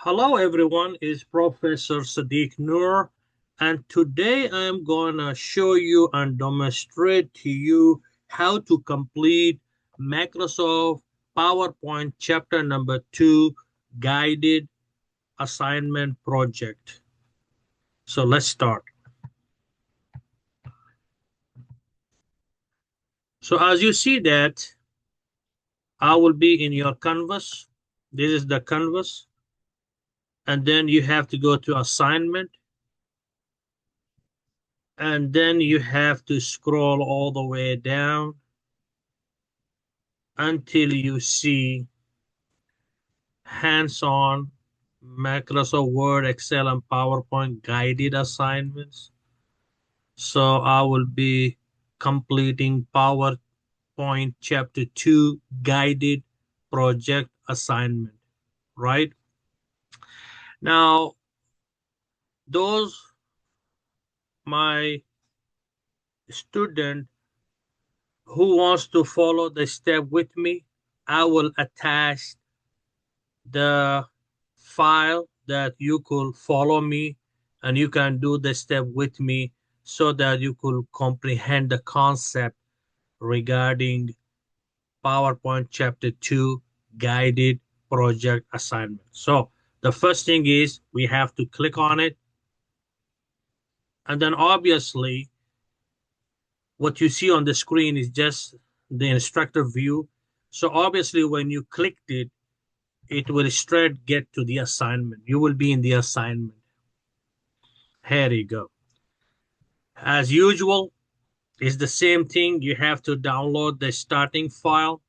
Hello everyone, it's Professor Sadiq Noor, and today I'm gonna show you and demonstrate to you how to complete Microsoft PowerPoint chapter number 2 guided assignment project. So let's start. So as you see that I will be in your canvas. This is the canvas, and then you have to go to assignment. And then you have to scroll all the way down until you see hands-on Microsoft Word, Excel, and PowerPoint guided assignments. So I will be completing PowerPoint Chapter 2 guided project assignment, right? Now, those my student who wants to follow the step with me, I will attach the file that you could follow me and you can do the step with me so that you could comprehend the concept regarding PowerPoint Chapter 2 guided project assignment. So the first thing is we have to click on it. And then obviously what you see on the screen is just the instructor view. So obviously when you clicked it, it will straight get to the assignment. You will be in the assignment. Here you go. As usual, it's the same thing. You have to download the starting file.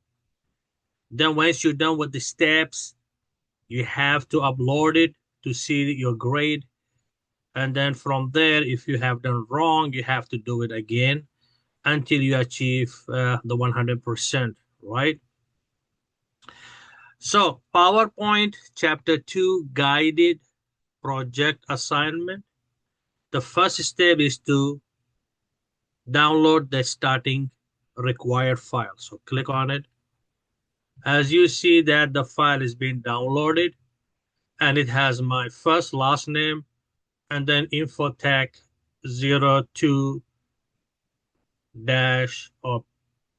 Then once you're done with the steps, you have to upload it to see your grade. And then from there, if you have done wrong, you have to do it again until you achieve the 100%, right? So PowerPoint Chapter 2 guided project assignment. The first step is to download the starting required file. So click on it. As you see that the file is being downloaded and it has my first last name and then infotech 02 dash or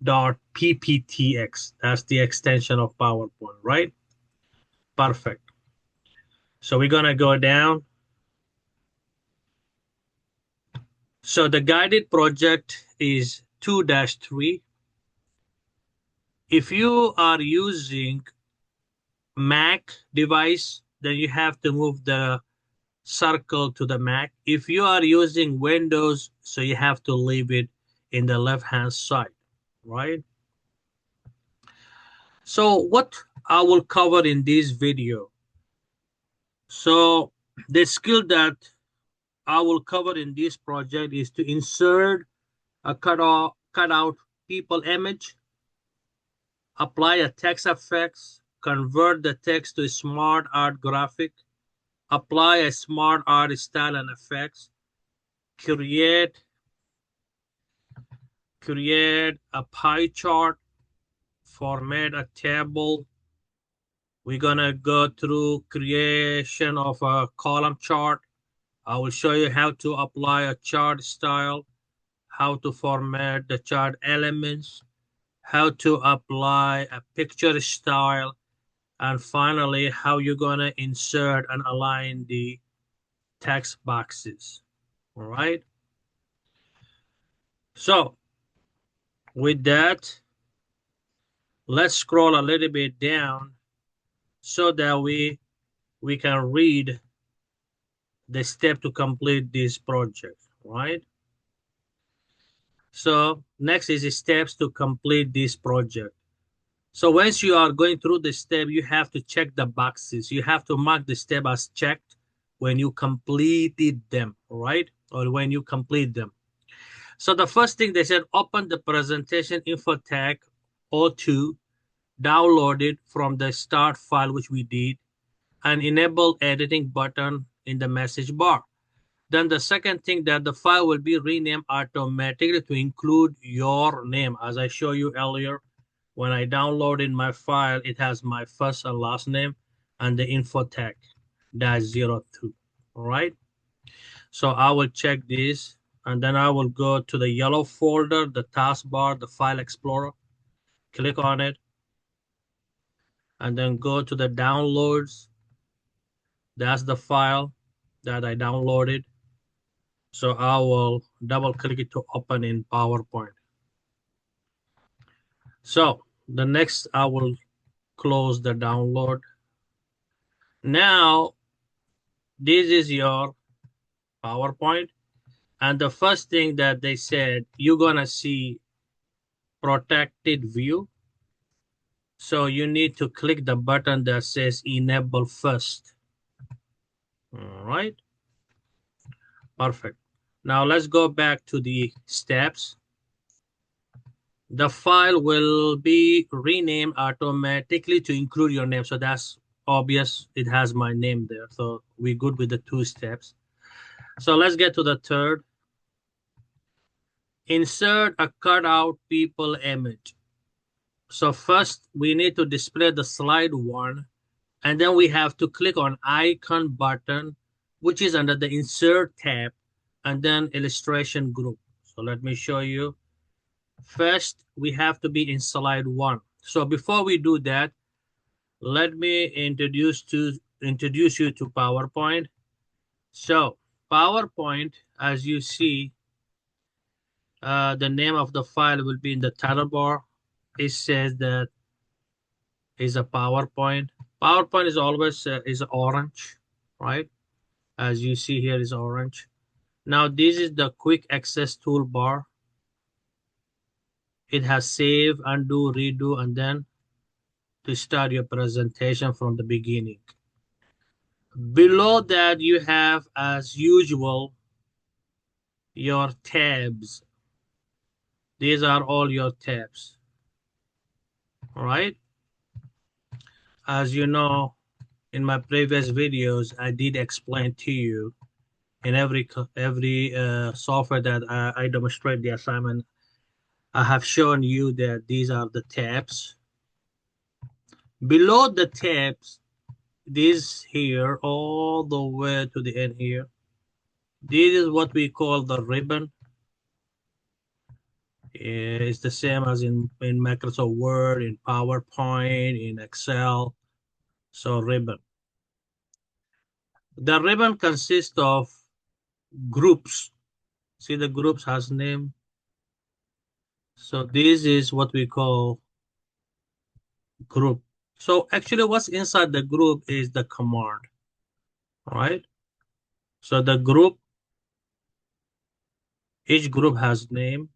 dot pptx. That's the extension of PowerPoint, right? Perfect. So we're gonna go down. So the guided project is 2-3. If you are using Mac device, then you have to move the circle to the Mac. If you are using Windows, so you have to leave it in the left-hand side, right? So what I will cover in this video. So the skill that I will cover in this project is to insert a cutout people image, apply a text effects, convert the text to a smart art graphic, apply a smart art style and effects, create a pie chart, format a table. We're gonna go through creation of a column chart. I will show you how to apply a chart style, how to format the chart elements, how to apply a picture style, and finally, how you're gonna insert and align the text boxes, all right? So with that, let's scroll a little bit down so that we can read the step to complete this project, right? So next is the steps to complete this project. So once you are going through the step, you have to check the boxes. You have to mark the step as checked when you completed them, right? Or when you complete them. So the first thing they said, open the presentation infotech 02, download it from the start file, which we did, and enable editing button in the message bar. Then the second thing that the file will be renamed automatically to include your name. As I showed you earlier, when I downloaded my file, it has my first and last name and the info tag. -02. All right. So I will check this and then I will go to the yellow folder, the taskbar, the file explorer, click on it, and then go to the downloads. That's the file that I downloaded. So I will double click it to open in PowerPoint. So the next I will close the download. Now this is your PowerPoint. And the first thing that they said, you're gonna see protected view. So you need to click the button that says enable first. All right, perfect. Now let's go back to the steps. The file will be renamed automatically to include your name. So that's obvious. It has my name there. So we're good with the 2 steps. So let's get to the third. Insert a cutout people image. So first we need to display the slide 1, and then we have to click on icon button, which is under the insert tab, and then illustration group. So let me show you. First, we have to be in slide 1. So before we do that, let me introduce you to PowerPoint. So PowerPoint, as you see, the name of the file will be in the title bar. It says that is a PowerPoint. PowerPoint is always is orange, right? As you see here is orange. Now this is the quick access toolbar. It has save, undo, redo, and then to start your presentation from the beginning. Below that you have, as usual, your tabs. These are all your tabs, all right? As you know, in my previous videos, I did explain to you in every software that I demonstrate the assignment, I have shown you that these are the tabs. Below the tabs, this here, all the way to the end here, this is what we call the ribbon. It's the same as in Microsoft Word, in PowerPoint, in Excel. So ribbon. The ribbon consists of groups. See, the groups has name. So this is what we call group. So actually what's inside the group is the command, right? So the group, each group has name,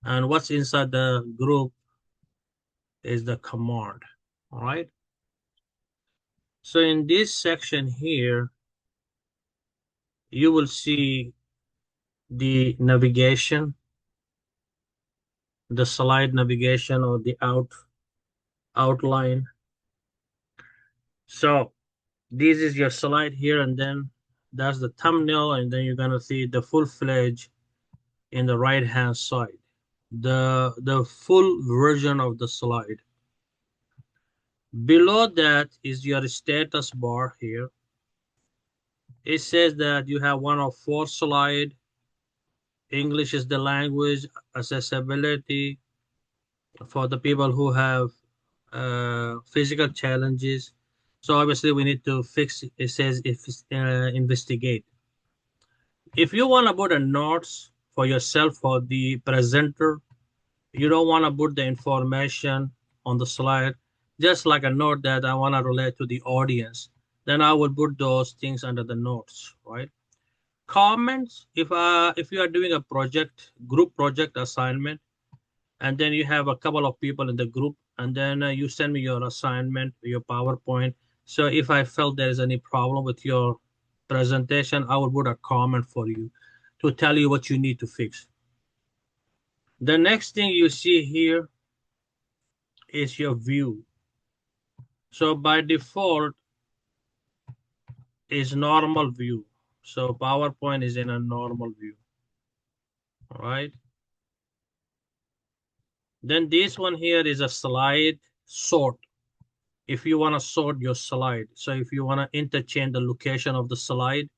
and what's inside the group is the command, all right? So in this section here, you will see the navigation, the slide navigation or the outline. So this is your slide here, and then that's the thumbnail, and then you're gonna see the full-fledged in the right-hand side, the full version of the slide. Below that is your status bar here. It says that you have 1 of 4 slide. English is the language, accessibility for the people who have physical challenges. So obviously we need to fix, it says if investigate. If you want to put a notes for yourself for the presenter, you don't want to put the information on the slide, just like a note that I want to relate to the audience, then I will put those things under the notes, right? Comments, if you are doing a group project assignment, and then you have a couple of people in the group, and then you send me your assignment, your PowerPoint. So if I felt there is any problem with your presentation, I will put a comment for you to tell you what you need to fix. The next thing you see here is your view. So by default is normal view. So PowerPoint is in a normal view, all right? Then this one here is a slide sort. if you want to sort your slide. So if you want to interchange the location of the slide,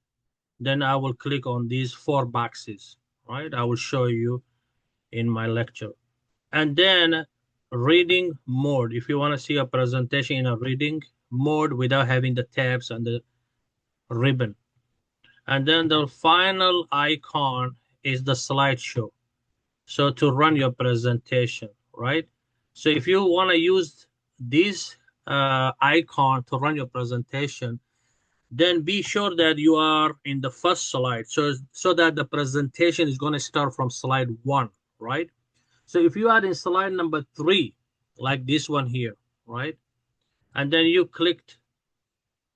then I will click on these four boxes, right? I will show you in my lecture. And then reading mode. If you want to see a presentation in a reading mode without having the tabs and the ribbon. And then the final icon is the slideshow. So to run your presentation, right? So if you want to use this icon to run your presentation, then be sure that you are in the first slide. So that the presentation is going to start from slide 1, right? So if you are in slide number 3, like this one here, right? And then you clicked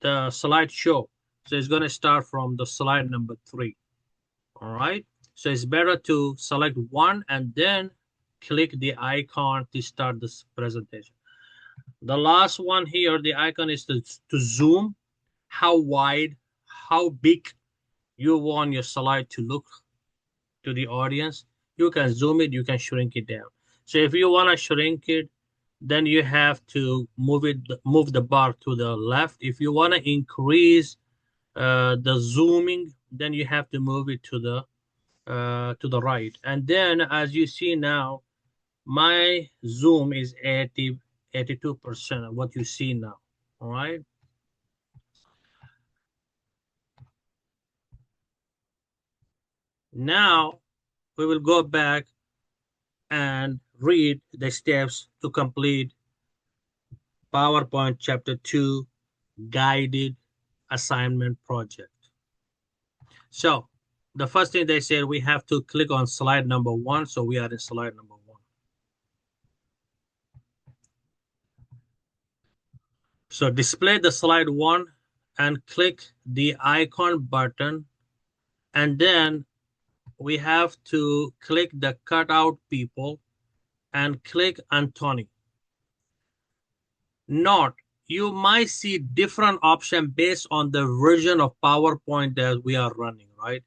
the slideshow. So it's going to start from the slide number 3. All right. So it's better to select one and then click the icon to start this presentation. The last one here, the icon is to zoom, how wide, how big you want your slide to look to the audience. You can zoom it, you can shrink it down. So if you want to shrink it, then you have to move the bar to the left. If you want to increase the zooming, then you have to move it to the right. And then as you see now, my zoom is 82% of what you see now. All right. Now we will go back and read the steps to complete PowerPoint Chapter 2 Guided Assignment Project. So the first thing they said, we have to click on slide number 1. So we are in slide number 1. So display the slide 1 and click the icon button. And then we have to click the cutout people and click Anthony. Note, you might see different options based on the version of PowerPoint that we are running, right?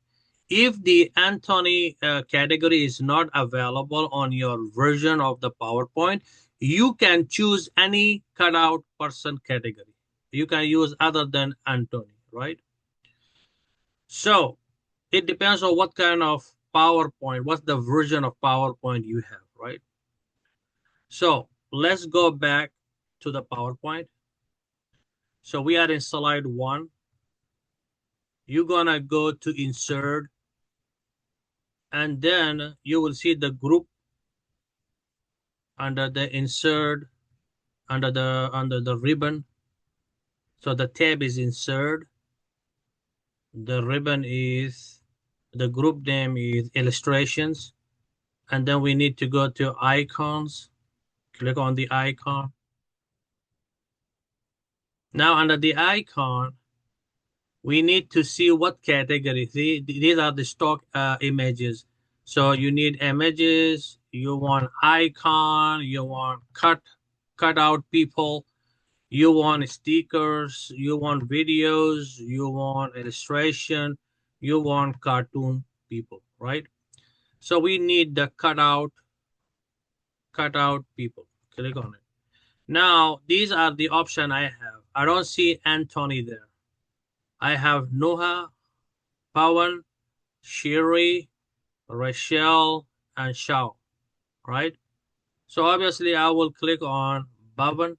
If the Anthony category is not available on your version of the PowerPoint, you can choose any cutout person category. You can use other than Anthony, right? So it depends on what kind of PowerPoint, what's the version of PowerPoint you have, right? So let's go back to the PowerPoint. So we are in slide 1. You're gonna go to insert, and then you will see the group under the insert, under the ribbon. So the tab is insert. The ribbon is, the group name is illustrations. And then we need to go to icons. Click on the icon. Now under the icon, we need to see what category. See, these are the stock images. So you need images, you want icon, you want cut out people, you want stickers, you want videos, you want illustration, you want cartoon people, right? So we need the cut out people. Click on it. Now, these are the option I have. I don't see Anthony there. I have Noah, Pawan, Shiri, Rachel, and Shao, right? So obviously I will click on Bhavan.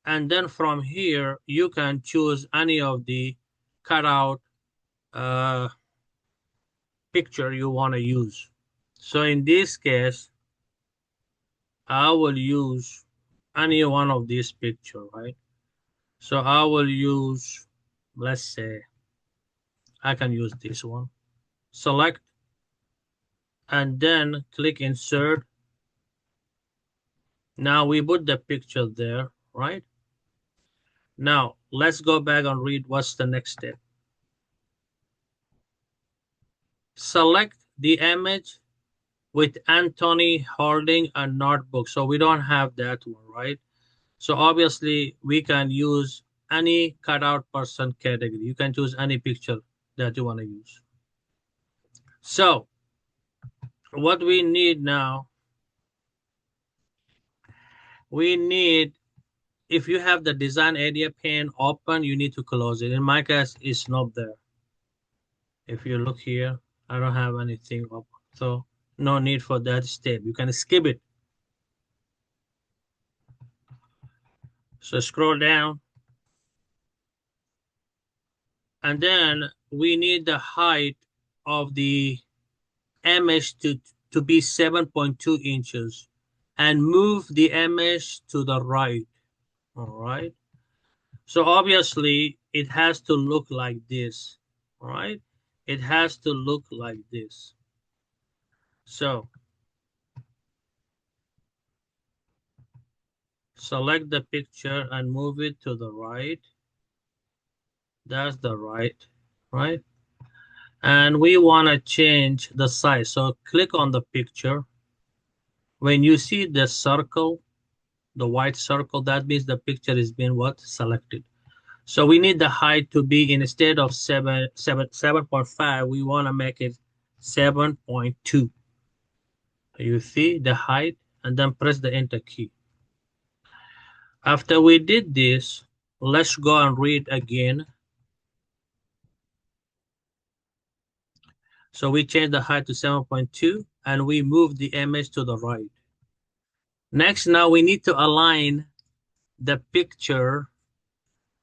And then from here, you can choose any of the cutout uh, picture you want to use. So in this case, I will use any one of these picture, right? So I will use, let's say, I can use this one. Select and then click insert. Now we put the picture there, right? Now let's go back and read what's the next step. Select the image with Anthony holding a notebook. So we don't have that one, right? So obviously we can use any cutout person category. You can choose any picture that you want to use. So what we need now, we need if you have the design area pane open, you need to close it. In my case, it's not there. If you look here, I don't have anything open. So no need for that step. You can skip it. So scroll down. And then we need the height of the image to be 7.2 inches. And move the image to the right. All right. So obviously it has to look like this. All right. It has to look like this. So select the picture and move it to the right. That's the right? And we want to change the size. So click on the picture. When you see the circle, the white circle, that means the picture is being what? Selected. So we need the height to be, instead of 7.5, we want to make it 7.2. You see the height, and then press the enter key. After we did this, let's go and read again. So we change the height to 7.2 and we move the image to the right. Next, now we need to align the picture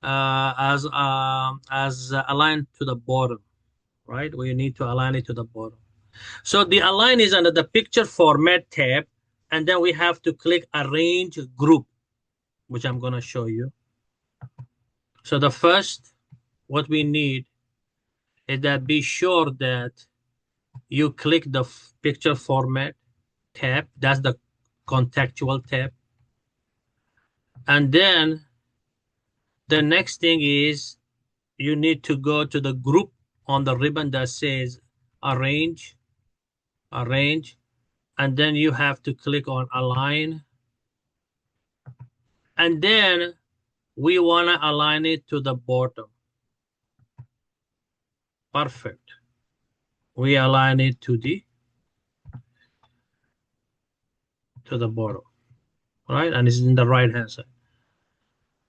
as aligned to the bottom, right? We need to align it to the bottom. So the align is under the picture format tab, and then we have to click arrange group, which I'm going to show you. So the first, what we need is that be sure that you click the picture format tab. That's the contextual tab. And then the next thing is you need to go to the group on the ribbon that says arrange, and then you have to click on align. And then we want to align it to the bottom. Perfect. We align it to the bottom, right? And it's in the right hand side.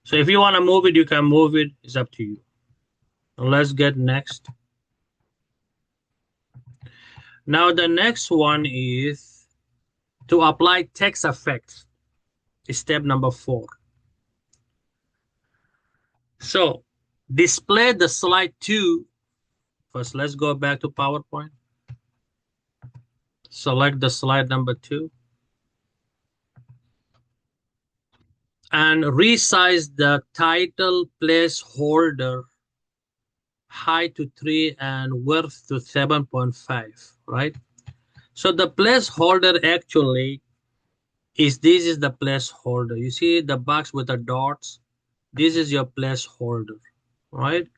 So if you want to move it, you can move it. It's up to you. Let's get next. Now the next one is to apply text effects. Step number 4. So display the slide 2. First, let's go back to PowerPoint. Select the slide number 2. And resize the title placeholder height to 3 and width to 7.5, right? So the placeholder actually this is the placeholder. You see the box with the dots? This is your placeholder, right?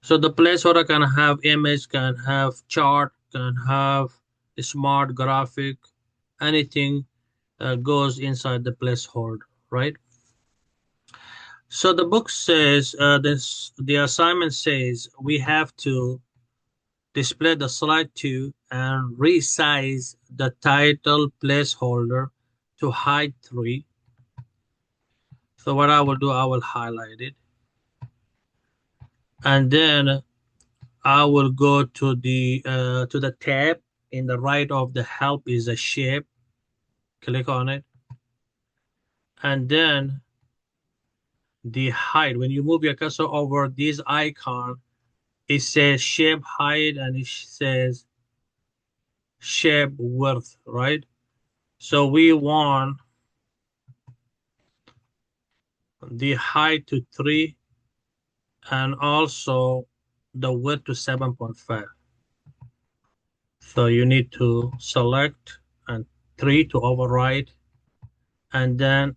So the placeholder can have image, can have chart, can have a smart graphic, anything goes inside the placeholder, right? So the book says, the assignment says we have to display the slide 2 and resize the title placeholder to height 3. So what I will do, I will highlight it. And then I will go to the tab in the right of the help is a shape. Click on it. And then the height, when you move your cursor over this icon, it says shape height and it says shape width, right? So we want the height to 3 and also the width to 7.5. So you need to select and 3 to override and then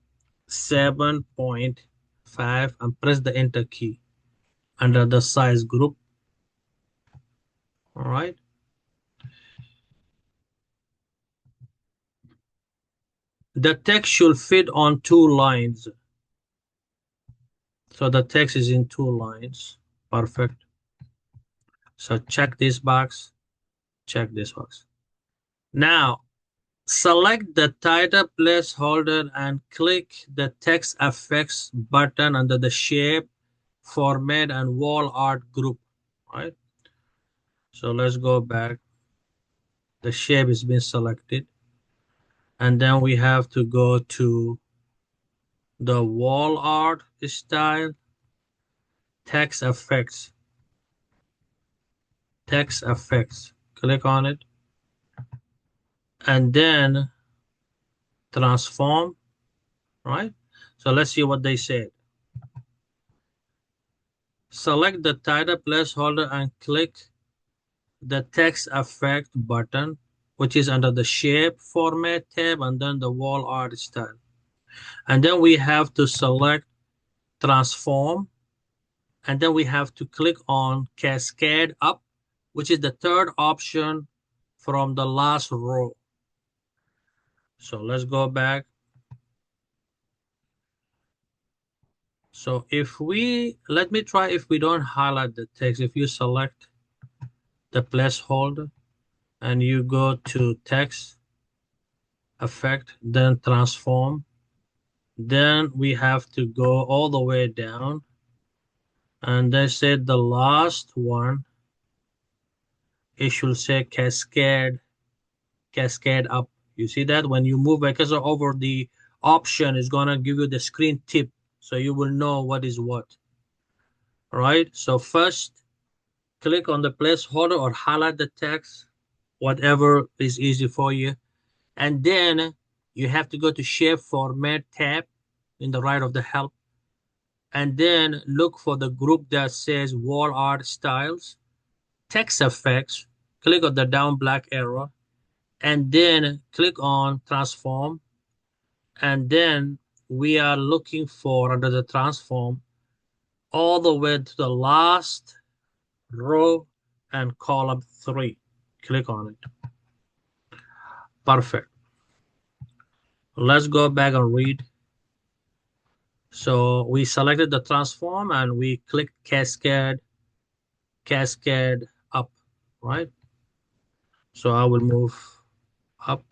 7.5 and press the enter key under the size group. All right. The text should fit on 2 lines. So the text is in 2 lines. Perfect. So check this box, check this box. Now, Select the title placeholder and click the text effects button under the shape, format, and wall art group. Right. So let's go back. The shape has been selected. And then we have to go to the wall art style, text effects, text effects. Click on it. And then transform, right? So let's see what they said. Select the title placeholder and click the text effect button, which is under the shape format tab and then the wall art style. And then we have to select transform, and then we have to click on cascade up, which is the third option from the last row. So let's go back. So let me try if we don't highlight the text. If you select the placeholder and you go to text effect, then transform, then we have to go all the way down. And they said the last one, it should say cascade up. You see that when you move a cursor over the option, it's gonna give you the screen tip, so you will know what is what. All right. So first, click on the placeholder or highlight the text, whatever is easy for you, and then you have to go to Shape Format tab in the right of the help, and then look for the group that says Wall Art Styles, Text Effects. Click on the down black arrow, and then click on Transform, and then we are looking for under the transform all the way to the last row and column 3. Click on it. Perfect. Let's go back and read. So we selected the transform and we clicked cascade up, right? So I will move up.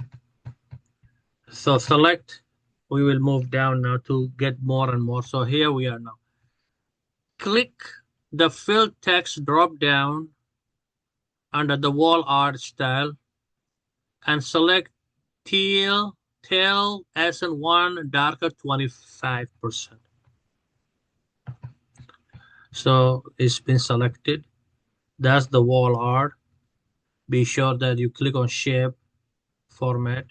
So select, we will move down now to get more and more. So here we are now. Click the fill text drop down under the wall art style and select teal SN1 darker 25%. So it's been selected. That's the wall art. Be sure that you click on shape format.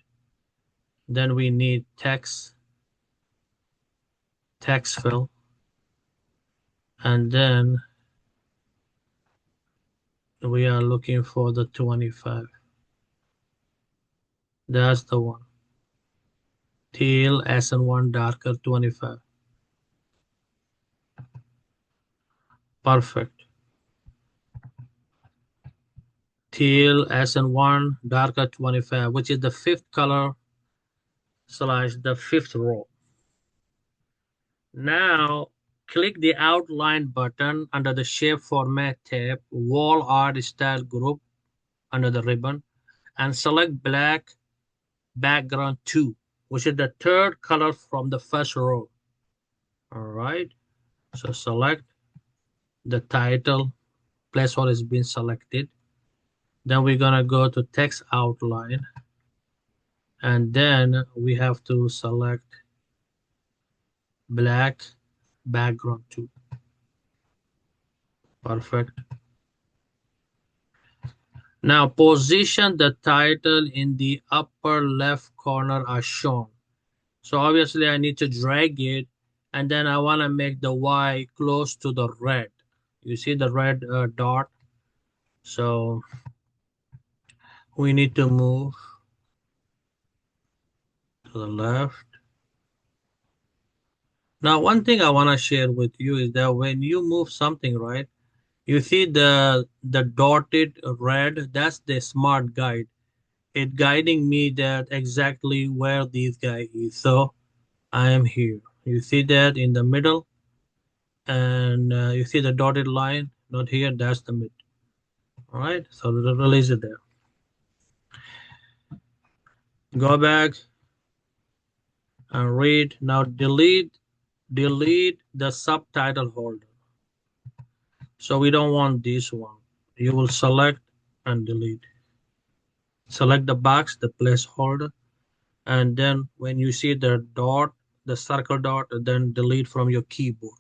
Then we need text fill, and then we are looking for the 25. That's the one. Teal SN1 darker 25. Perfect. Teal SN1 darker 25, which is the fifth color slash the fifth row. Now click the outline button under the shape format tab, wall art style group under the ribbon, and select black background 2, which is the third color from the first row. All right. So select the title, placeholder has been selected. Then we're gonna go to text outline, and then we have to select black background 2. Perfect. Now position the title in the upper left corner as shown. So obviously I need to drag it, and then I want to make the Y close to the red. You see the red dot? So we need to move to the left. Now one thing I want to share with you is that when you move something, right, you see the dotted red, that's the smart guide. It guiding me that exactly where this guy is. So I am here. You see that in the middle, and you see the dotted line, not here, that's the mid. All right, so release it there. Go back and read. Now delete the subtitle holder. So we don't want this one. You will select and delete. Select the box, the placeholder, and then when you see the dot, the circle dot, then delete from your keyboard.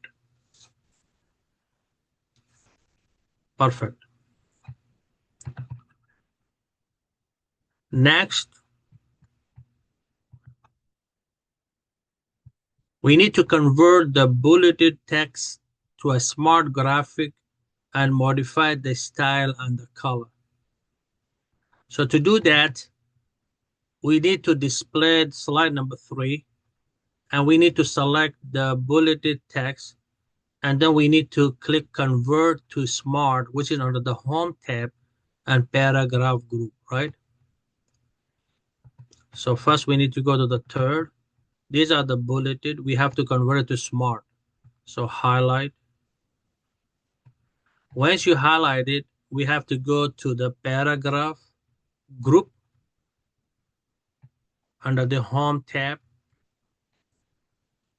Perfect. Next, we need to convert the bulleted text to a smart graphic and modify the style and the color. So to do that, we need to display slide number 3, and we need to select the bulleted text, and then we need to click convert to smart, which is under the home tab and paragraph group, right? So first we need to go to the third. These are the bulleted. We have to convert it to smart. So highlight. Once you highlight it, we have to go to the paragraph group under the home tab,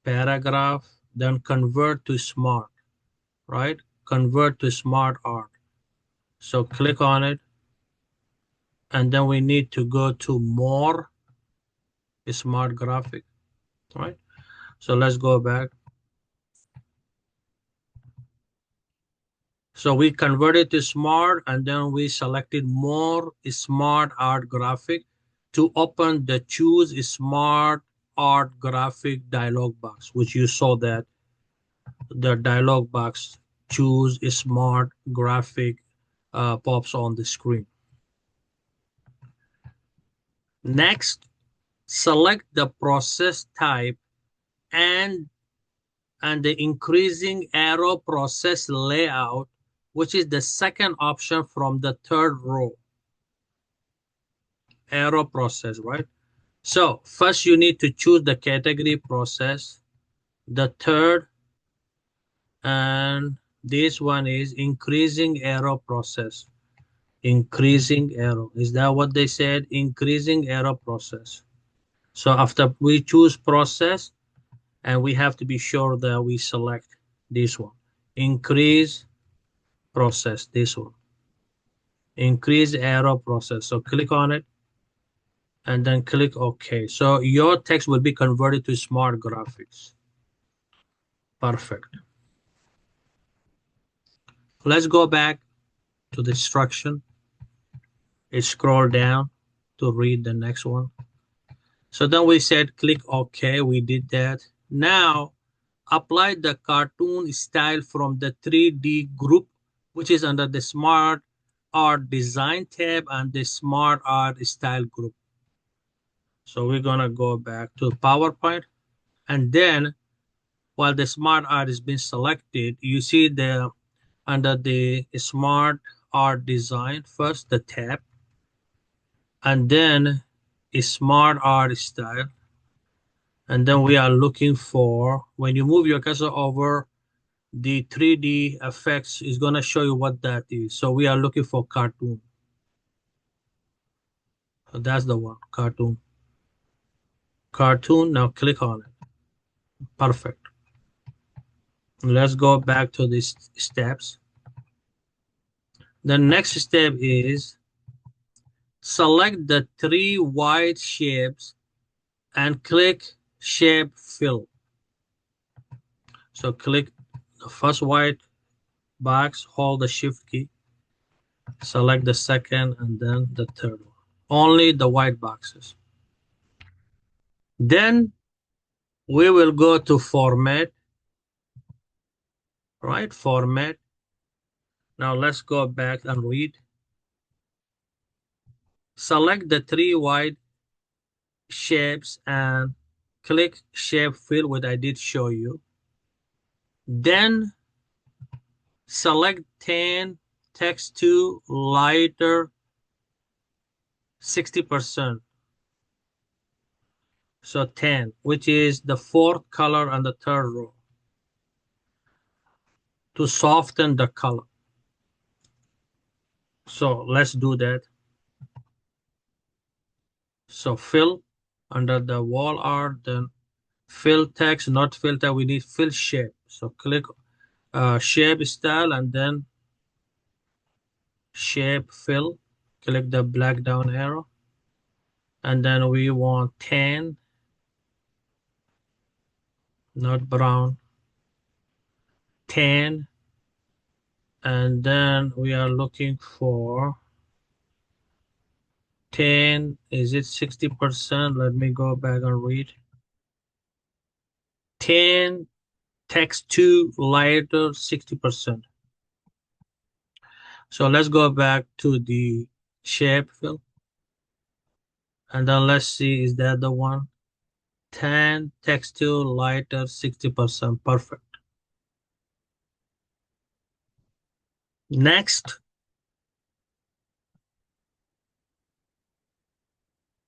paragraph, then convert to smart, right? Convert to smart art. So click on it, and then we need to go to more smart graphic, right? So let's go back. So we converted to smart, and then we selected more smart art graphic to open the choose smart art graphic dialog box, which you saw that the dialog box choose smart graphic pops on the screen. Next, select the process type and the increasing arrow process layout, which is the second option from the third row. Arrow process, right? So first you need to choose the category process. The third, and this one is increasing arrow process. Increasing arrow. Is that what they said? Increasing arrow process. So after we choose process, and we have to be sure that we select this one. Increase process, this one. Increase arrow process. So click on it and then click OK. So your text will be converted to smart graphics. Perfect. Let's go back to the instruction. Scroll down to read the next one. So then we said click OK. We did that. Now apply the cartoon style from the 3D group, which is under the Smart Art Design tab and the Smart Art Style group. So we're going to go back to PowerPoint. And then while the Smart Art is being selected, you see the under the Smart Art Design, first the tab, and then Smart Art Style. And then we are looking for, when you move your cursor over, the 3D effects is going to show you what that is. So we are looking for cartoon. So that's the one, cartoon. Cartoon, now click on it. Perfect. Let's go back to these steps. The next step is select the 3 white shapes and click shape fill. So click the first white box, hold the shift key, select the second and then the third one. Only the white boxes. Then we will go to format, right? Format. Now let's go back and read. Select the 3 white shapes and click shape fill, which I did show you. Then select 10 text to lighter 60%. So 10, which is the fourth color on the third row, to soften the color. So let's do that. So fill, under the wall art, then fill text, not fill text, we need fill shape. So click shape style and then shape fill. Click the black down arrow. And then we want tan, not brown, tan. And then we are looking for 10, is it 60%? Let me go back and read. 10, text 2, lighter, 60%. So let's go back to the shape fill. And then let's see, is that the one? 10, text 2, lighter, 60%. Perfect. Next,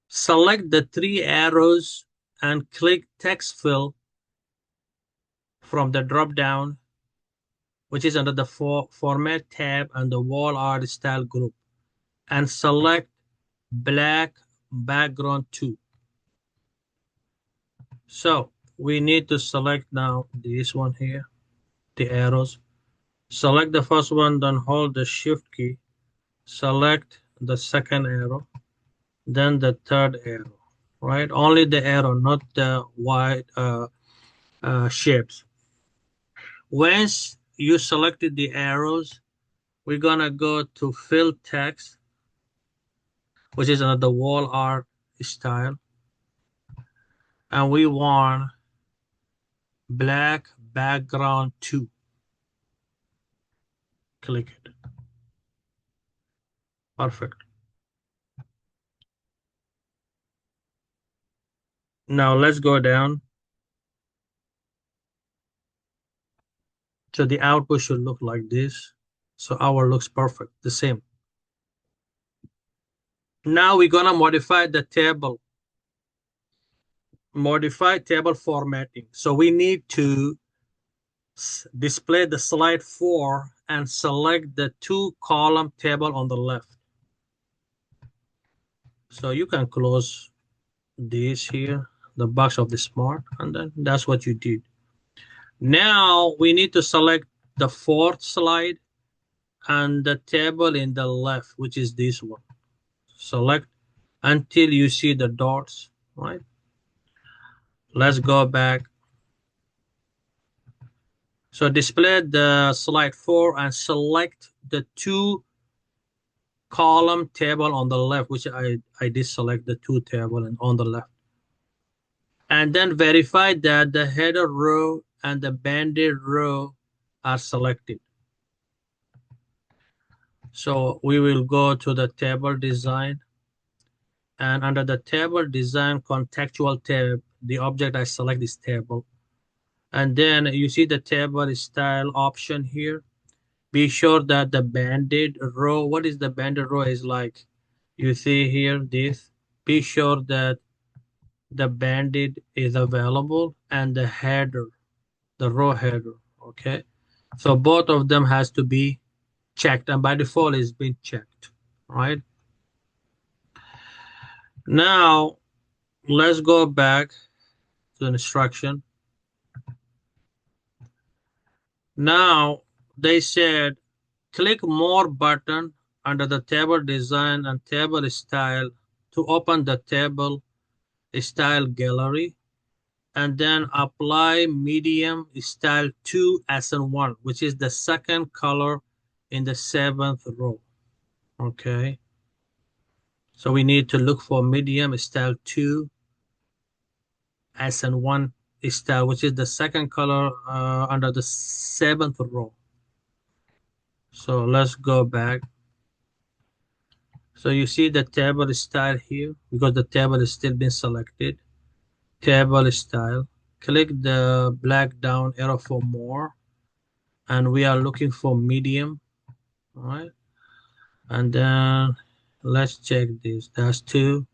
select the three arrows and click text fill from the drop down, which is under the format tab and the wall art style group, and select black background 2. So we need to select now this one here, the arrows. Select the first one, then hold the shift key. Select the second arrow, then the third arrow, right? Only the arrow, not the white shapes. Once you selected the arrows, we're gonna go to fill text, which is another wall art style, and we want black background 2. Click it. Perfect. Now let's go down. So the output should look like this. So our looks perfect, the same. Now we're gonna modify the table. Modify table formatting. So we need to display the slide 4 and select the 2-column table on the left. So you can close this here, the box of the smart, and then that's what you did. Now we need to select the 4th slide and the table in the left, which is this one. Select until you see the dots, right? Let's go back. So display the slide 4 and select the 2-column table on the left, which I did select the 2 table and on the left. And then verify that the header row and the banded row are selected. So we will go to the table design, and under the table design contextual tab, the object I select is table. And then you see the table style option here. Be sure that the banded row, what is the banded row is like, you see here, this. Be sure that the banded is available and the header, the row header, okay? So both of them has to be checked, and by default it's been checked, right? Now let's go back to the instruction. Now they said click more button under the table design and table style to open the table style gallery, and then apply medium style 2 as in 1, which is the second color in the 7th row. Okay, so we need to look for medium style 2 as in 1 style, which is the second color under the 7th row. So let's go back. So you see the table style here because the table is still being selected. Table style. Click the black down arrow for more, and we are looking for medium. All right, and then let's check this. That's 2.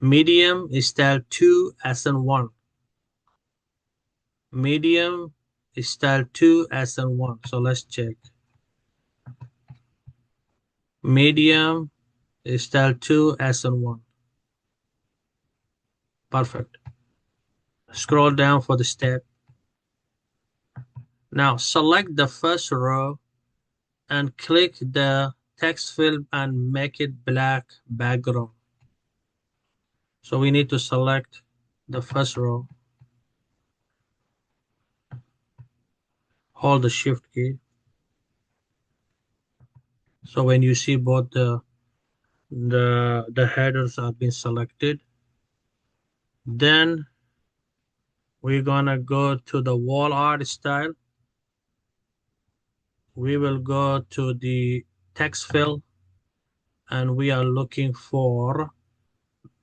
Medium is style 2 as in 1. Medium is style 2 as in 1. So let's check. Medium style 2, SN1. Perfect. Scroll down for the step. Now select the first row and click the text field and make it black background. So we need to select the first row, hold the shift key. So when you see both the headers have been selected, then we're gonna go to the wall art style. We will go to the text fill and we are looking for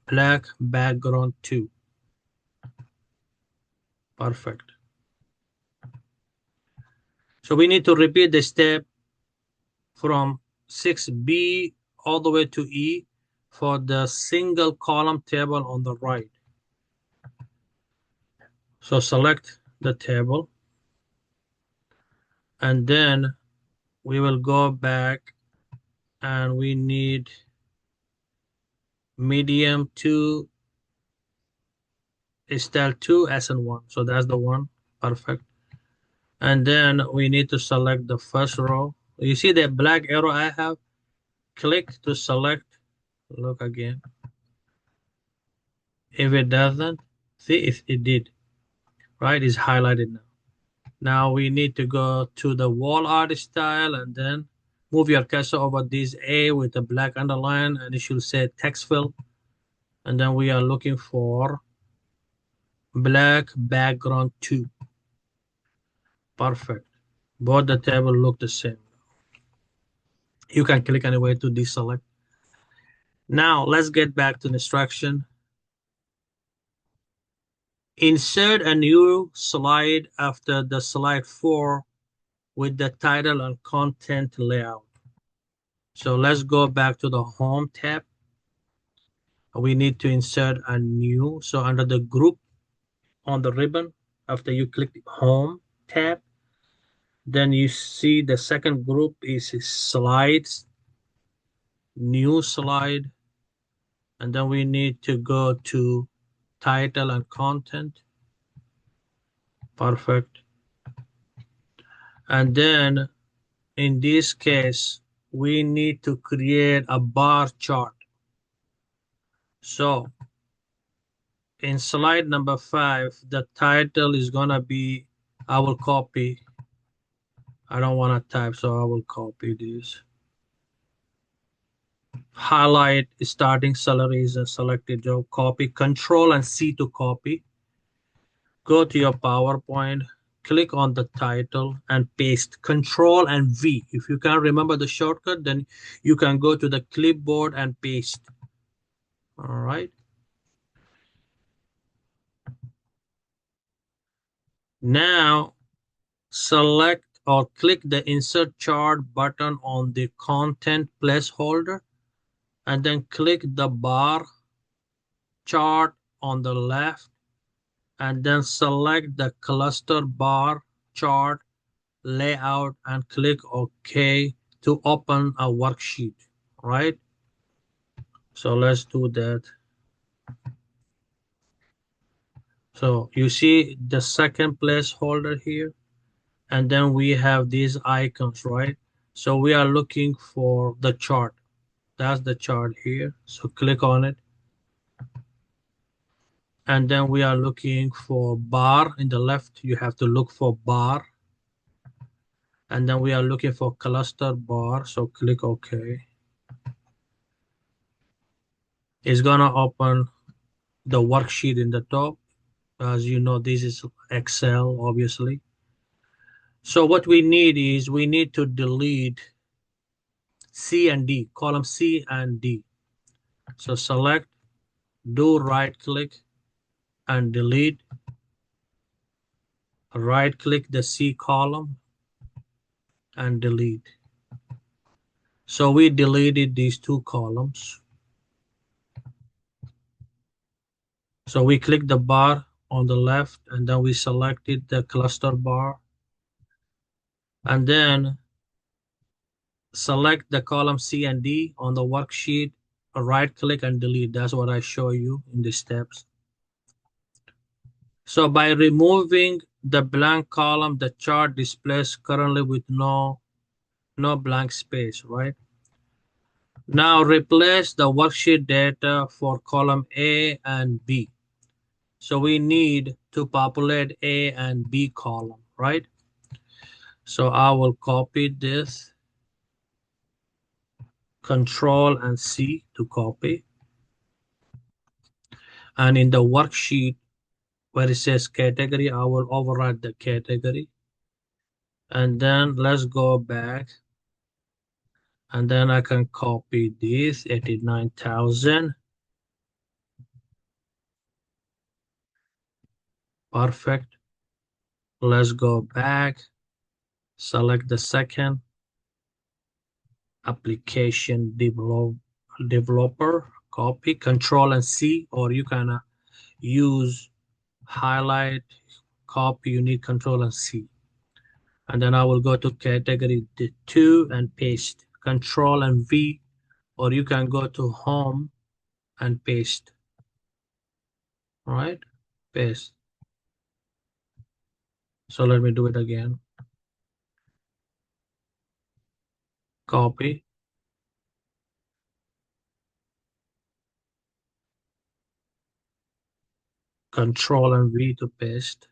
black background 2. Perfect. So we need to repeat the step from 6B all the way to E for the single column table on the right. So select the table and then we will go back and we need medium 2 style 2 SN1. So that's the one. Perfect. And then we need to select the first row. You see that black arrow I have? Click to select. Look again. If it doesn't, see if it did. Right? It's highlighted now. Now we need to go to the wall art style and then move your cursor over this A with a black underline and it should say text fill. And then we are looking for black background 2. Perfect. Both the table look the same. You can click anywhere to deselect. Now let's get back to the instruction. Insert a new slide after the slide 4 with the title and content layout. So let's go back to the home tab. We need to insert a new. So under the group on the ribbon, after you click the home tab, then you see the second group is slides, new slide, and then we need to go to title and content. Perfect. And then in this case, we need to create a bar chart. So in slide number 5, the title is gonna be, I will copy. I don't want to type, so I will copy this. Highlight starting salaries and selected job, copy, Control and C to copy. Go to your PowerPoint, click on the title and paste Control and V. If you can't remember the shortcut, then you can go to the clipboard and paste. All right. Now select or click the Insert Chart button on the content placeholder and then click the bar chart on the left and then select the cluster bar chart layout and click OK to open a worksheet, right? So let's do that. So you see the second placeholder here, and then we have these icons, right? So we are looking for the chart. That's the chart here. So click on it. And then we are looking for bar in the left. You have to look for bar. And then we are looking for cluster bar. So click OK. It's gonna open the worksheet in the top. As you know, this is Excel, obviously. So what we need is we need to delete C and D, column C and D. So select, do right click and delete. Right click the C column and delete. So we deleted these two columns. So we click the bar on the left and then we selected the cluster bar. And then select the column C and D on the worksheet right click and delete. That's what I show you in the steps. So by removing the blank column, the chart displays currently with no blank space, right? Now replace the worksheet data for column A and B. So we need to populate A and B column, right? So I will copy this, Control and C to copy. And in the worksheet where it says category, I will override the category. And then let's go back. And then I can copy this 89,000. Perfect. Let's go back. Select the second application developer, copy, Control and C, or you can use highlight, copy, you need Control and C. And then I will go to category 2 and paste, Control and V, or you can go to home and paste. All right, paste. So let me do it again. Copy, Control and V to paste.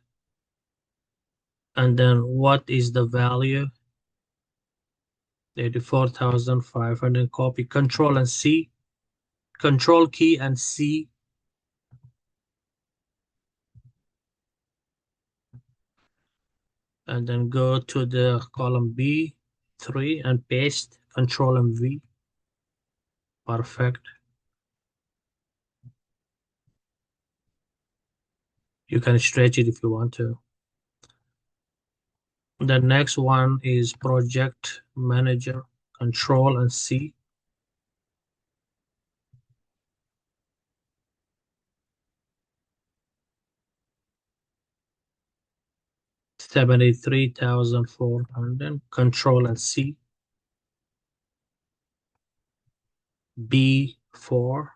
And then what is the value? 84,500. Copy, Control and C, Control key and C. And then go to the column B3 and paste, Control and V. Perfect. You can stretch it if you want to. The next one is Project Manager, Control and C. $73,400, Control and C. B4.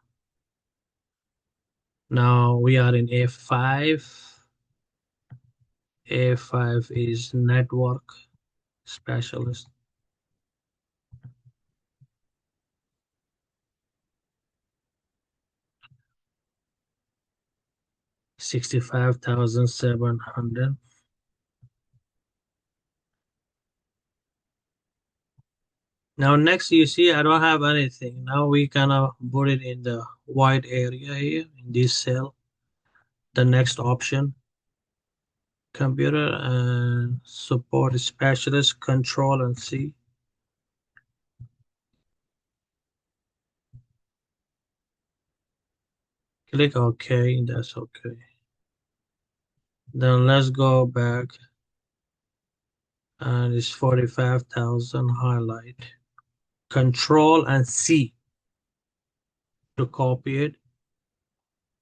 Now we are in A5. A5 is Network Specialist. $65,700. Now next you see I don't have anything. Now we gonna put it in the white area here in this cell. The next option, computer and support specialist, Control and C. Click OK, that's okay. Then let's go back and it's 45,000, highlight. Control and C to copy it.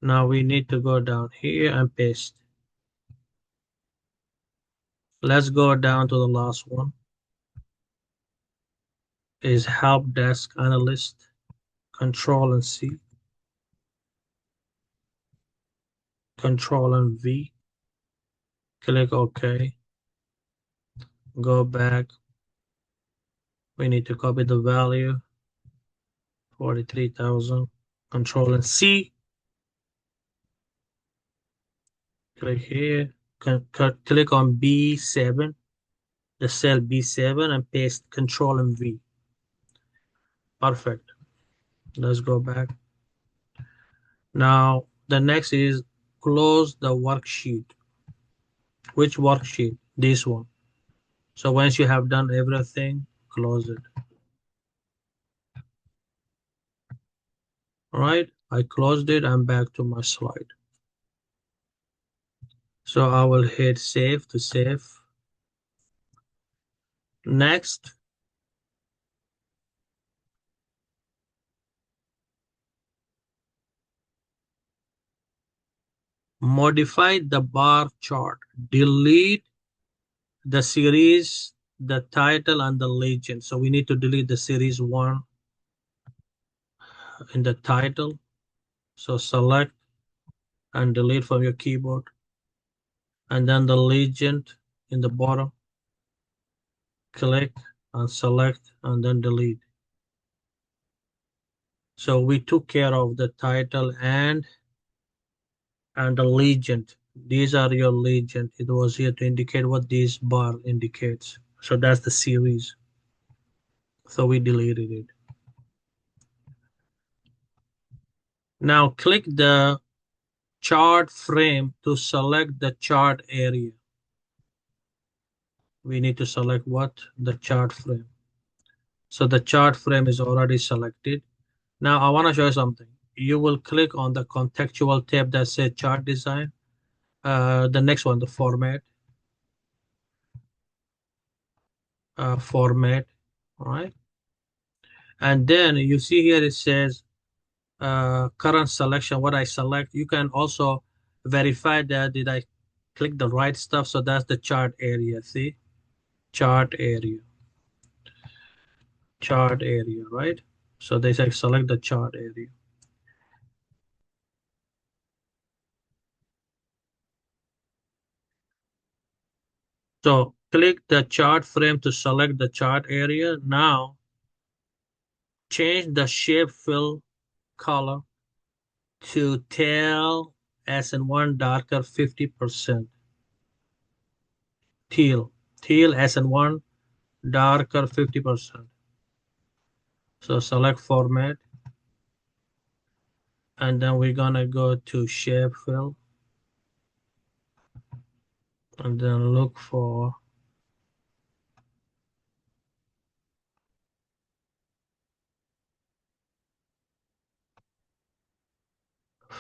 Now we need to go down here and paste. Let's go down to the last one. Is help desk analyst, Control and C. Control and V. Click OK. Go back. We need to copy the value, 43,000. Control and C. Click here. Click on B7, the cell B7, and paste Control and V. Perfect. Let's go back. Now, the next is close the worksheet. Which worksheet? This one. So once you have done everything, close it. All right, I closed it. I'm back to my slide. So I will hit save to save. Next, modify the bar chart. Delete the series, the title, and the legend. So we need to delete the series 1. in the title. So select and delete from your keyboard. And then the legend in the bottom, click and select and then delete. So we took care of the title and the legend. These are your legend. It was here to indicate what this bar indicates. So that's the series. So we deleted it. Now click the chart frame to select the chart area. We need to select what? The chart frame. So the chart frame is already selected. Now I want to show you something. You will click on the contextual tab that says chart design. The next one, the format. Format, all right? And then you see here it says current selection, what I select. You can also verify that did I click the right stuff. So that's the chart area. See, chart area, chart area, right? So they say select the chart area. So click the chart frame to select the chart area. Now change the shape fill color to teal as in one darker 50%. Teal, teal as in one darker 50%. So select format and then we're gonna go to shape fill and then look for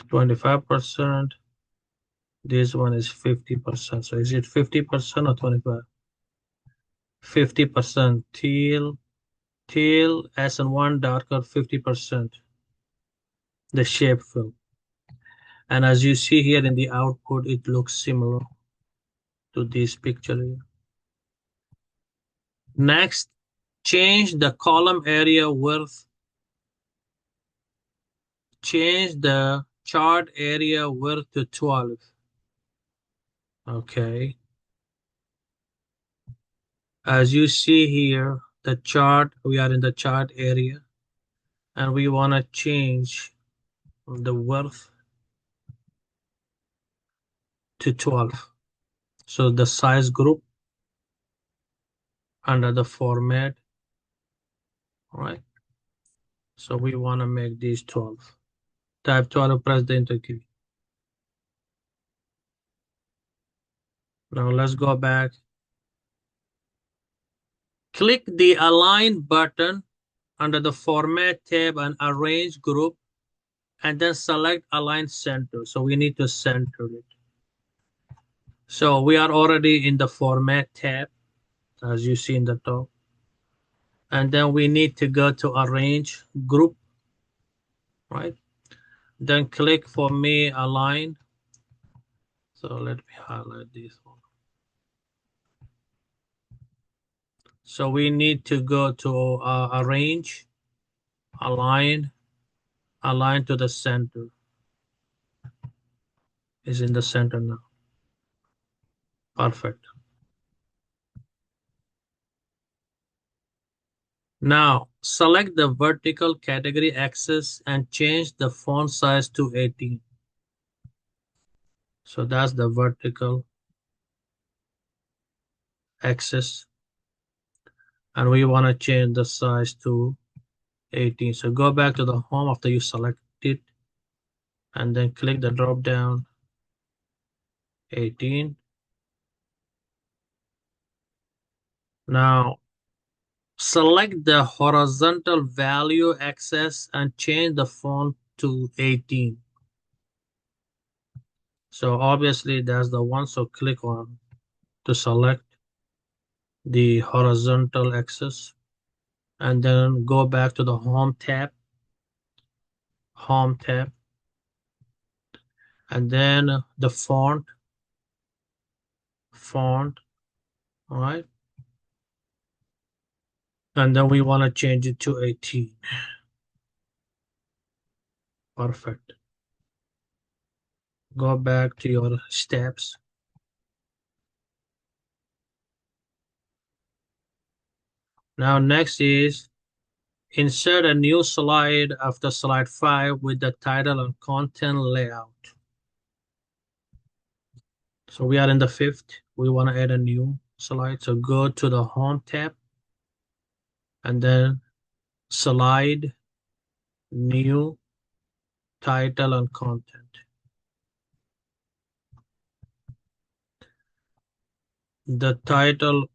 25%. This one is 50%. So is it 50% or 25? 50% teal, teal as in one darker 50%, the shape fill. And as you see here in the output, it looks similar to this picture here. Next, change the column area width. Change the chart area width to 12. Okay. As you see here, the chart, we are in the chart area and we want to change the width to 12. So the size group under the format, all right? So we want to make these 12. Type 12, press the enter key. Now let's go back. Click the align button under the format tab and arrange group and then select align center. So we need to center it. So we are already in the format tab as you see in the top. And then we need to go to arrange group, right? Then click for me align. So let me highlight this one. So we need to go to arrange, align, align to the center. Is in the center now. Perfect. Now select the vertical category axis and change the font size to 18. So that's the vertical axis. And we want to change the size to 18. So go back to the home after you select it and then click the drop down 18. Now select the horizontal value axis and change the font to 18. So obviously that's the one. So click on to select the horizontal axis and then go back to the home tab, and then the font, all right. And then we want to change it to 18. Perfect. Go back to your steps. Now next is insert a new slide after slide 5 with the title and content layout. So we are in the fifth. We want to add a new slide. So go to the home tab and then slide, new, title and content. The title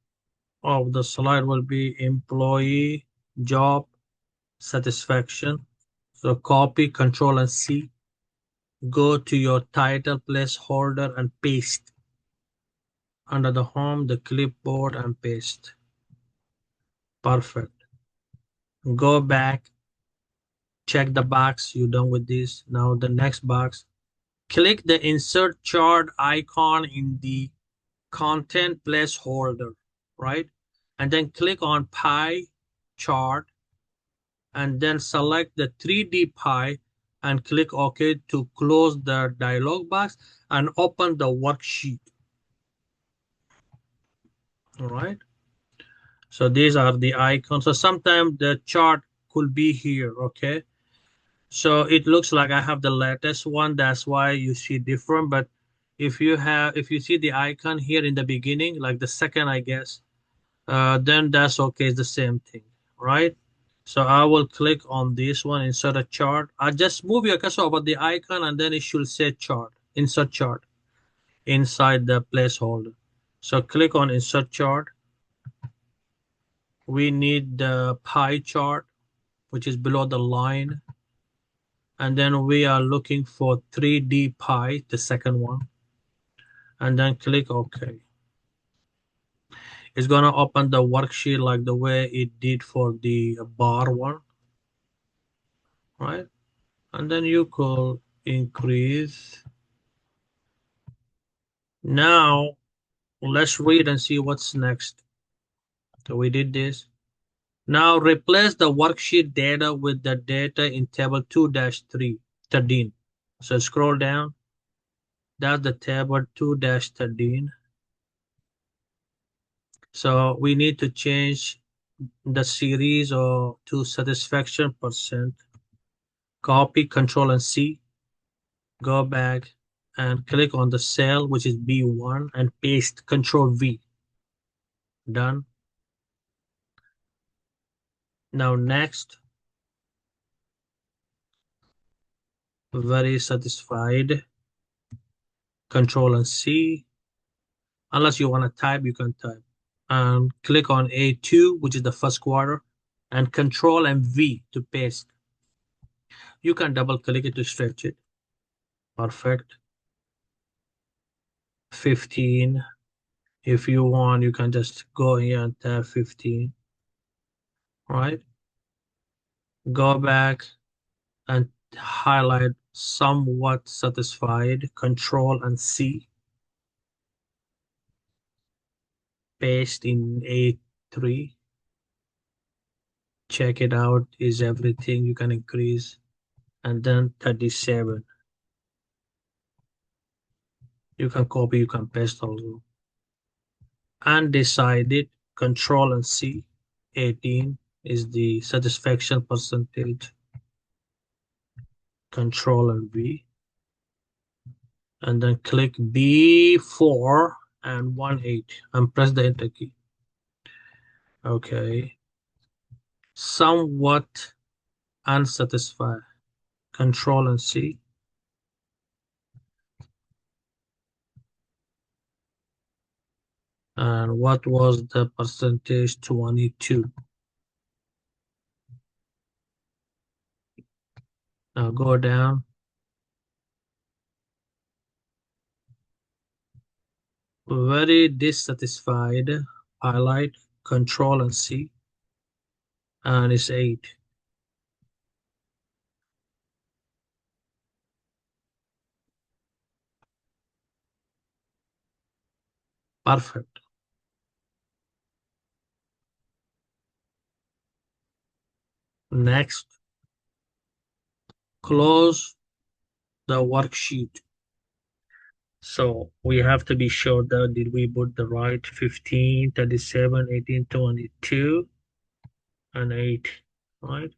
of the slide will be employee job satisfaction. So copy, control and C. Go to your title placeholder and paste. Under the home, the clipboard and paste. Perfect. Go back, check the box. You're done with this. Now the next box. Click the insert chart icon in the content placeholder, right? And then click on pie chart and then select the 3D pie and click OK to close the dialog box and open the worksheet. All right. So these are the icons. So sometimes the chart could be here. Okay. So it looks like I have the latest one. That's why you see different. But if you see the icon here in the beginning, like the second, I guess, then that's okay. It's the same thing, right? So I will click on this one, insert a chart. I just move your cursor over the icon and then it should say chart, insert chart inside the placeholder. So click on insert chart. We need the pie chart, which is below the line. And then we are looking for 3D pie, the second one. And then click OK. It's going to open the worksheet like the way it did for the bar one, right? And then you could increase. Now let's read and see what's next. So we did this. Now replace the worksheet data with the data in table 2-13. So scroll down. That's the table 2-13. So we need to change the series or to satisfaction percent. Copy, control and C. Go back and click on the cell, which is B1 and paste control V. Done. Now next, very satisfied. Control and C. Unless you want to type, you can type. And click on A2, which is the first quarter, and Control and V to paste. You can double click it to stretch it. Perfect. 15. If you want, you can just go here and type 15. Right? Go back and highlight somewhat satisfied. Control and C. Paste in A3. Check it out. Is everything you can increase? And then 37. You can copy, you can paste also. Undecided, control and C. 18 is the satisfaction percentage. Control and V. And then click B4 and 18 and press the enter key. Okay. Somewhat unsatisfied. Control and C. And what was the percentage? 22. Now go down. Very dissatisfied. Highlight, control and C. And it's 8. Perfect. Next. close the worksheet. So we have to be sure that did we put the right 15, 37, 18, 22, and 8, right?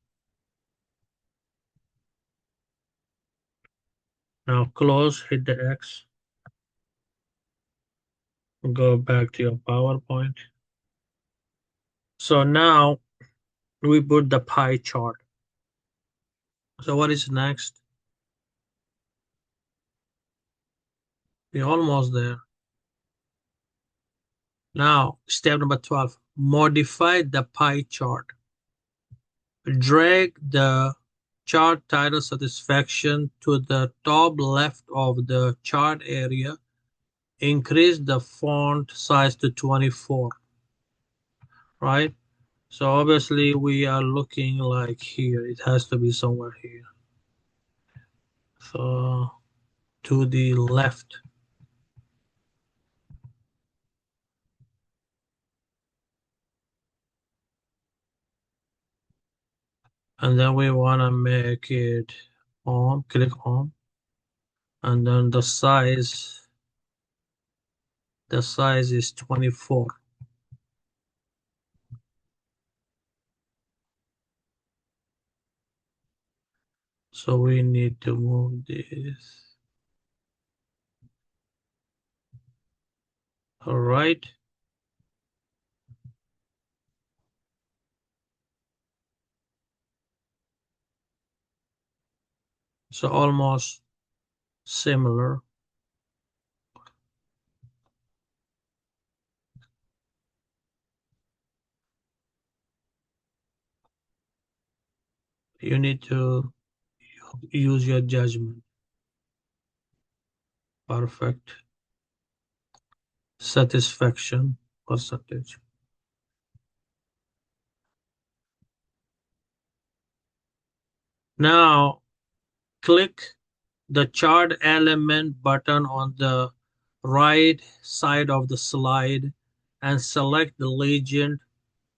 Now close, hit the X, go back to your PowerPoint. So now we put the pie chart. So what is next? We're almost there. Now, step number 12, modify the pie chart. Drag the chart title satisfaction to the top left of the chart area. Increase the font size to 24, right? So obviously we are looking like here. It has to be somewhere here. So to the left. And then we want to make it home, click home. And then the size is 24. So we need to move this. All right. So almost similar. You need to use your judgment. Perfect. Satisfaction percentage. Now click the chart element button on the right side of the slide and select the legend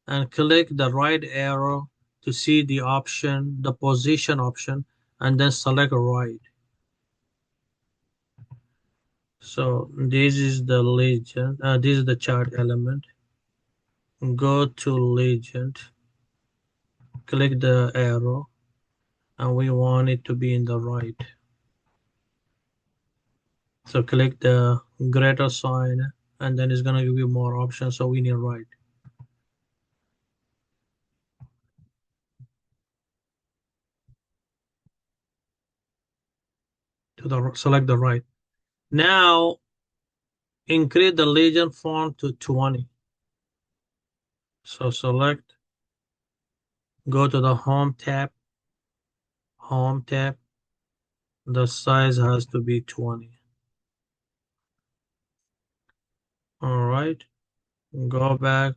and click the right arrow to see the option, the position option, and then select right. So this is the legend, this is the chart element. Go to legend, click the arrow, and we want it to be in the right. So click the greater sign, and then it's gonna give you more options. So we need right. Select the right. Now increase the legend font to 20. So select, go to the home tab. The size has to be 20. All right, go back.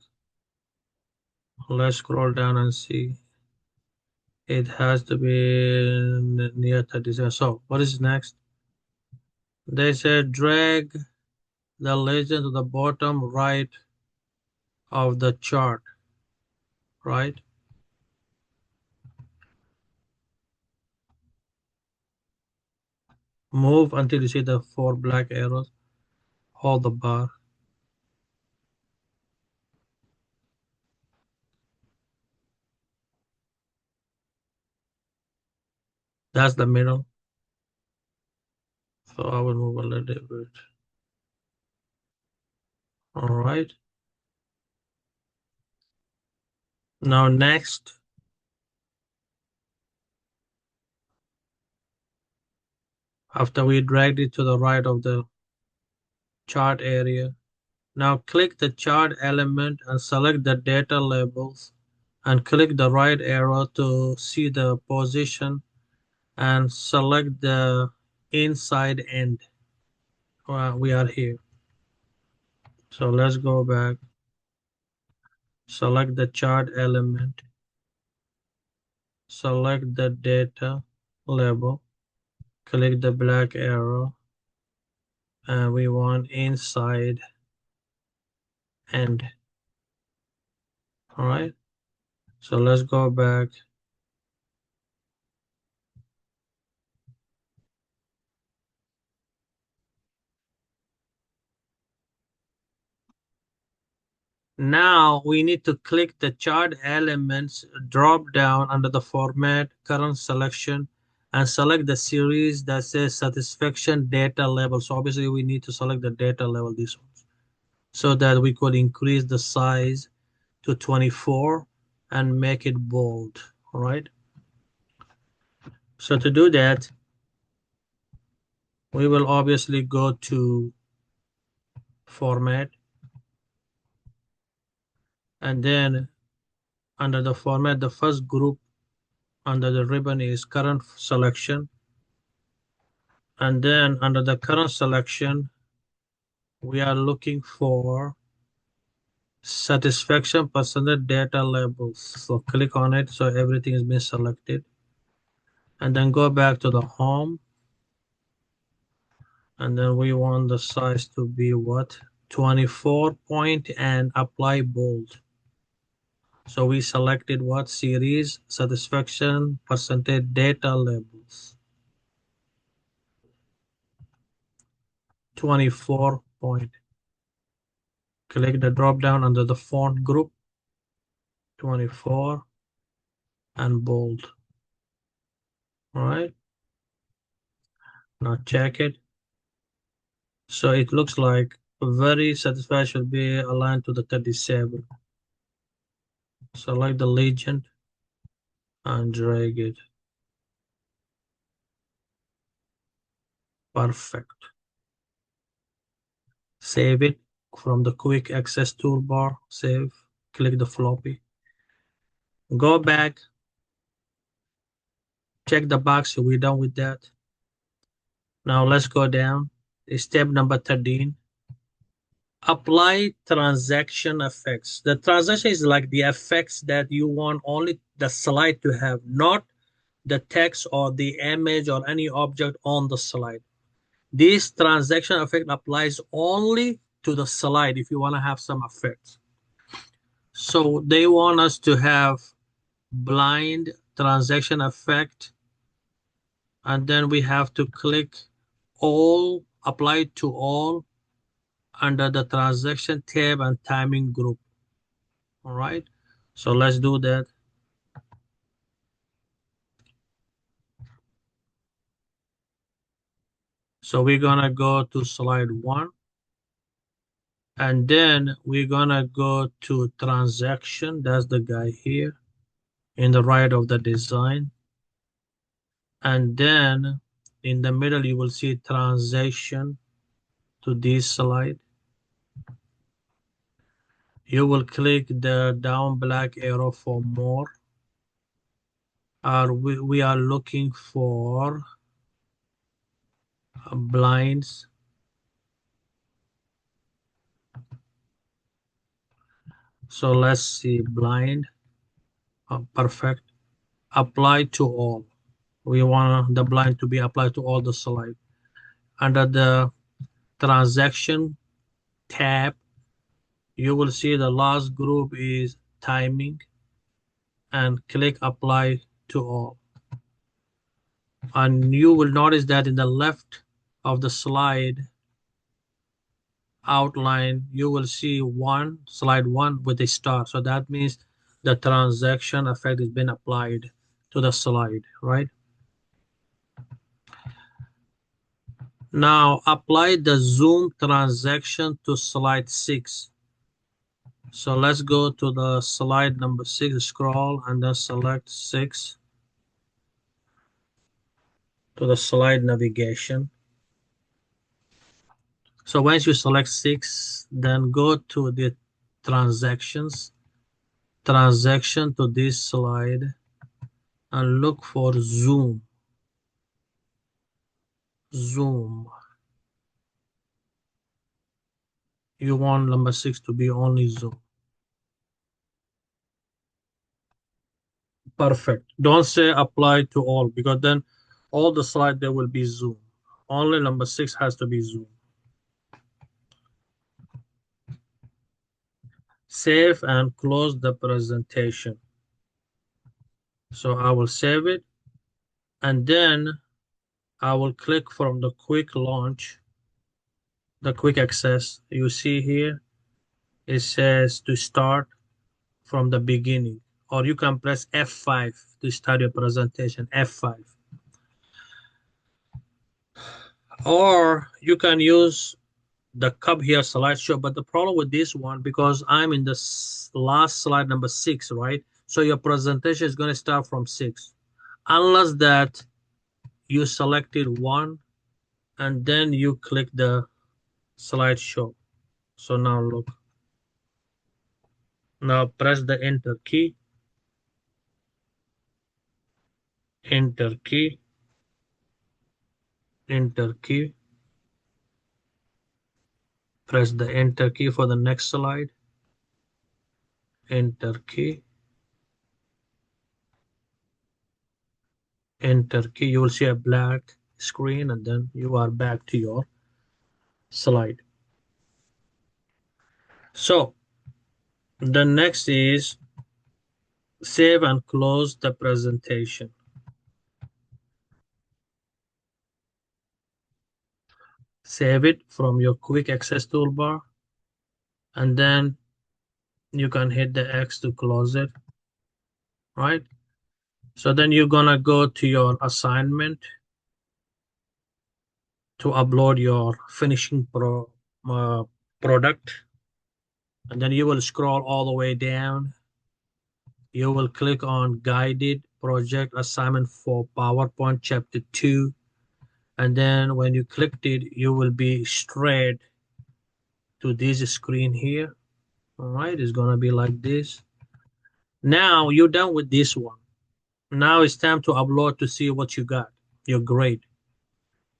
Let's scroll down and see. It has to be near 37. So what is next? They said drag the legend to the bottom right of the chart, right? Move until you see the 4 black arrows. Hold the bar. That's the middle. So I will move a little bit. All right. Now next, after we dragged it to the right of the chart area, now click the chart element and select the data labels and click the right arrow to see the position and select the inside end. We are here. So let's go back. Select the chart element. Select the data label. Click the black arrow. And we want inside end. All right. So let's go back. Now we need to click the chart elements drop down under the format current selection and select the series that says satisfaction data level. So obviously we need to select the data level, this one, so that we could increase the size to 24 and make it bold. All right. So to do that, we will obviously go to format, and then under the format, the first group under the ribbon is current selection. And then under the current selection, we are looking for satisfaction percentage data labels. So click on it so everything has been selected. And then go back to the home. And then we want the size to be what? 24 point and apply bold. So we selected what? Series satisfaction percentage data labels. 24 point. Click the drop down under the font group, 24 and bold. All right. Now check it. So it looks like very satisfied should be aligned to the 37. Select the legend and drag it. Perfect. Save it from the quick access toolbar. Save. Click the floppy. Go back. Check the box. We're done with that. Now let's go down. Step number 13. Apply transaction effects. The transaction is like the effects that you want only the slide to have, not the text or the image or any object on the slide. This transaction effect applies only to the slide if you want to have some effects. So they want us to have blind transaction effect, and then we have to click all, apply to all under the transaction tab and timing group. All right, so let's do that. So we're gonna go to slide 1, and then we're gonna go to transaction. That's the guy here in the right of the design. And then in the middle, you will see transaction to this slide. You will click the down black arrow for more. We are looking for blinds. So let's see, blind. Perfect. Apply to all. We want the blind to be applied to all the slide. Under the transaction tab, you will see the last group is timing, and click apply to all. And you will notice that in the left of the slide outline, you will see slide 1 with a star. So that means the transaction effect has been applied to the slide, right? Now apply the zoom transaction to slide 6. So let's go to the slide number 6, scroll and then select 6 to the slide navigation. So once you select 6, then go to the transactions, transaction to this slide, and look for zoom. Zoom. You want number 6 to be only zoom. Perfect. Don't say apply to all, because then all the slide there will be zoom. Only number 6 has to be zoom. Save and close the presentation. So I will save it, and then I will click from the quick launch, the quick access you see here. It says to start from the beginning, or you can press F5 to start your presentation, F5. Or you can use the cup here slideshow, but the problem with this one, because I'm in the last slide number 6, right? So your presentation is going to start from 6, unless that you selected one and then you click the slideshow. So now look, now press the enter key, enter key, enter key, press the enter key for the next slide, enter key, enter key. You will see a black screen and then you are back to your slide. So the next is save and close the presentation. Save it from your quick access toolbar and then you can hit the X to close it, right? So then you're gonna go to your assignment to upload your finishing product, and then you will scroll all the way down. You will click on guided project assignment for PowerPoint chapter 2, and then when you clicked it, you will be straight to this screen here. All right, it's gonna be like this. Now you're done with this one. Now it's time to upload to see what you got, your grade.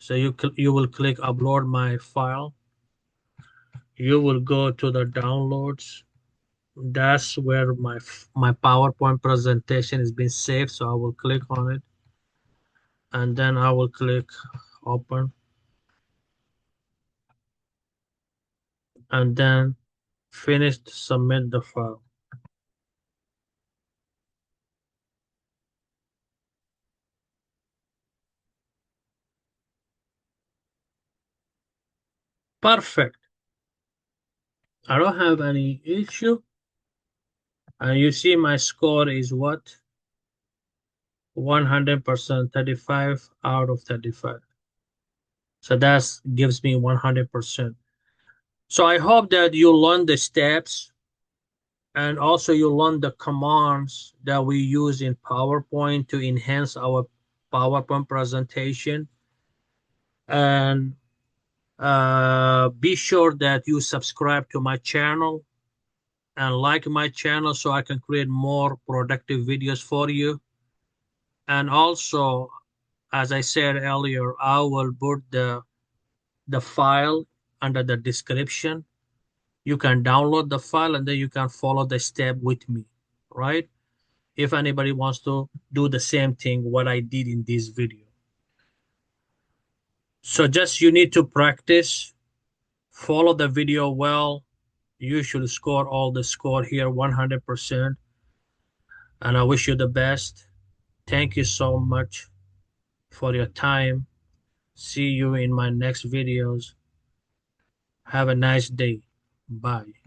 So you will click upload my file. You will go to the downloads. That's where my PowerPoint presentation is being saved. So I will click on it and then I will click open and then finish to submit the file. Perfect. I don't have any issue. And you see my score is what? 100%, 35 out of 35. So that gives me 100%. So I hope that you learn the steps and also you learn the commands that we use in PowerPoint to enhance our PowerPoint presentation. And be sure that you subscribe to my channel and like my channel so I can create more productive videos for you. And also, as I said earlier, I will put the file under the description. You can download the file and then you can follow the step with me, right? If anybody wants to do the same thing what I did in this video. So just you need to practice, follow the video well. You should score all the score here 100%. And I wish you the best. Thank you so much for your time. See you in my next videos. Have a nice day. Bye.